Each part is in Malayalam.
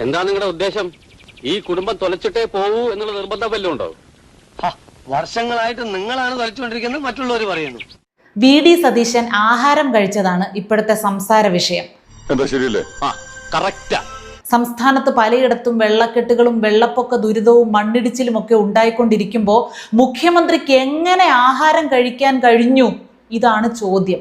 എന്താ നിങ്ങളുടെ ഉദ്ദേശം? ഈ കുടുംബം തൊലച്ചിട്ടേ പോവൂ എന്നുള്ള നിർബന്ധം വല്ലതും ഉണ്ടോ? വർഷങ്ങളായിട്ട് നിങ്ങളാണ് തൊലച്ചുകൊണ്ടിരിക്കുന്നത്, മറ്റുള്ളവർ പറയുന്നു. വി ഡി സതീശൻ ആഹാരം കഴിച്ചതാണ് ഇപ്പോഴത്തെ സംസാര വിഷയം. എന്താ ശരിയല്ലേ? സംസ്ഥാനത്ത് പലയിടത്തും വെള്ളക്കെട്ടുകളും വെള്ളപ്പൊക്ക ദുരിതവും മണ്ണിടിച്ചിലും ഒക്കെ ഉണ്ടായിക്കൊണ്ടിരിക്കുമ്പോൾ മുഖ്യമന്ത്രിക്ക് എങ്ങനെ ആഹാരം കഴിക്കാൻ കഴിഞ്ഞു? ഇതാണ് ചോദ്യം.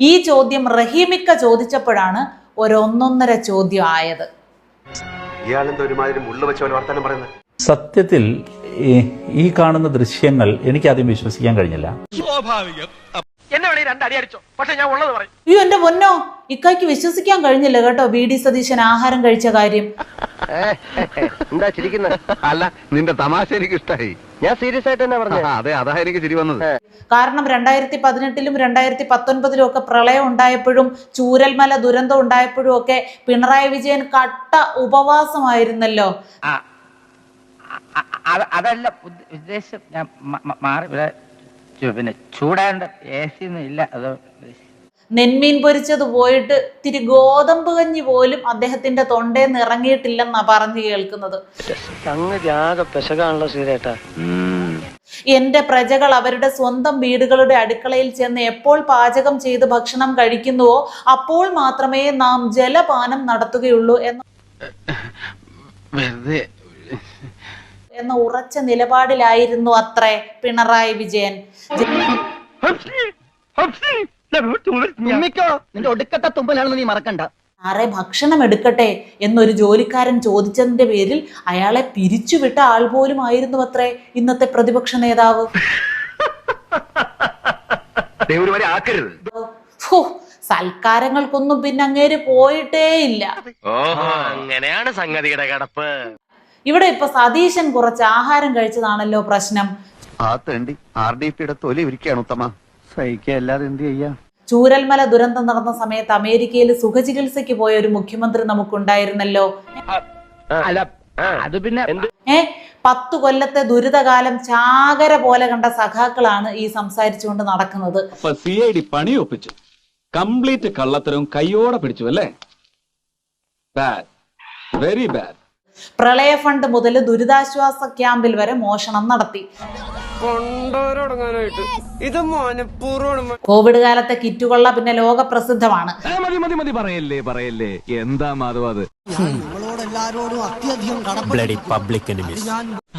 ഈ ചോദ്യം റഹീമിക്ക ചോദിച്ചപ്പോഴാണ് ഒരൊന്നൊന്നര ചോദ്യം ആയത്. സത്യത്തിൽ ഈ കാണുന്ന ദൃശ്യങ്ങൾ എനിക്ക് ആദ്യം വിശ്വസിക്കാൻ കഴിഞ്ഞില്ല. അയ്യോ എന്റെ പൊന്നോ, ഇക്കായ്ക്ക് വിശ്വസിക്കാൻ കഴിഞ്ഞില്ല കേട്ടോ വി ഡി സതീശൻ ആഹാരം കഴിച്ച കാര്യം. എന്താ ചിരിക്കുന്നത്? അല്ല, നിന്റെ തമാശ എനിക്ക് ഇഷ്ടായി. ഞാൻ സീരിയസ് ആയിട്ട് തന്നെ പറഞ്ഞു. അതെ, അതാ എനിക്ക് ചിരി വന്നത്. കാരണം 2018-ലും 2019-ലും ഒക്കെ പ്രളയം ഉണ്ടായപ്പോഴും ചൂരൽമല ദുരന്തം ഉണ്ടായപ്പോഴും ഒക്കെ പിണറായി വിജയൻ കട്ട ഉപവാസമായിരുന്നല്ലോ. അതല്ല ഉദ്ദേശം, ഞാൻ മാറി പിന്നെ ചൂടാണ്ട് AC ഒന്നും ഇല്ല. അത് നെന്മീൻ പൊരിച്ചത് പോയിട്ട് തിരി ഗോതമ്പ് കഞ്ഞി പോലും അദ്ദേഹത്തിന്റെ തൊണ്ടേന്ന് ഇറങ്ങിയിട്ടില്ലെന്നാ പറഞ്ഞു കേൾക്കുന്നത്. എന്റെ പ്രജകൾ അവരുടെ സ്വന്തം വീടുകളുടെ അടുക്കളയിൽ ചെന്ന് എപ്പോൾ പാചകം ചെയ്ത് ഭക്ഷണം കഴിക്കുന്നുവോ അപ്പോൾ മാത്രമേ നാം ജലപാനം നടത്തുകയുള്ളൂ എന്ന ഉറച്ച നിലപാടിലായിരുന്നു അത്രേ പിണറായി വിജയൻ. ഒടുക്കത്തെ തുമ്പലാണെന്ന് നീ മറക്കണ്ട. ആരെ ഭക്ഷണം എടുക്കട്ടെ എന്നൊരു ജോലിക്കാരൻ ചോദിച്ചതിന്റെ പേരിൽ അയാളെ പിരിച്ചുവിട്ട ആൾ പോലും ആയിരുന്നു അത്രേ ഇന്നത്തെ പ്രതിപക്ഷ നേതാവ്. സൽക്കാരങ്ങൾക്കൊന്നും പിന്നെ അങ്ങേര് പോയിട്ടേ ഇല്ല. അങ്ങനെയാണ് സംഗതിയുടെ കിടപ്പ്. ഇവിടെ ഇപ്പൊ സതീശൻ കുറച്ച് ആഹാരം കഴിച്ചതാണല്ലോ പ്രശ്നം. ചൂരൽമല ദുരന്തം നടന്ന സമയത്ത് അമേരിക്കയിൽ സുഖചികിത്സയ്ക്ക് പോയ ഒരു മുഖ്യമന്ത്രി നമുക്കുണ്ടായിരുന്നല്ലോ. അത് പിന്നെ 10 കൊല്ലത്തെ ദുരിതകാലം ചാകര പോലെ കണ്ട സഖാക്കളാണ് ഈ സംസാരിച്ചുകൊണ്ട് നടക്കുന്നത്. CID പണി ഒപ്പിച്ചു, കംപ്ലീറ്റ് കള്ളത്തരവും കയ്യോടെ പിടിച്ചു അല്ലേ? Bad, very bad. പ്രളയ ഫണ്ട് മുതൽ ദുരിതാശ്വാസ ക്യാമ്പിൽ വരെ മോഷണം നടത്തി. കോവിഡ് കാലത്തെ കിറ്റുകൊള്ള പിന്നെ ലോക പ്രസിദ്ധമാണ്. പറയല്ലേ എന്താ മാധവ്?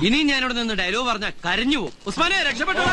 ഇനി ഞാനിവിടെ നിന്ന് ഡയലോഗ് പറഞ്ഞ കരഞ്ഞു പോകും. ഉസ്മാനെ രക്ഷപ്പെട്ടോ.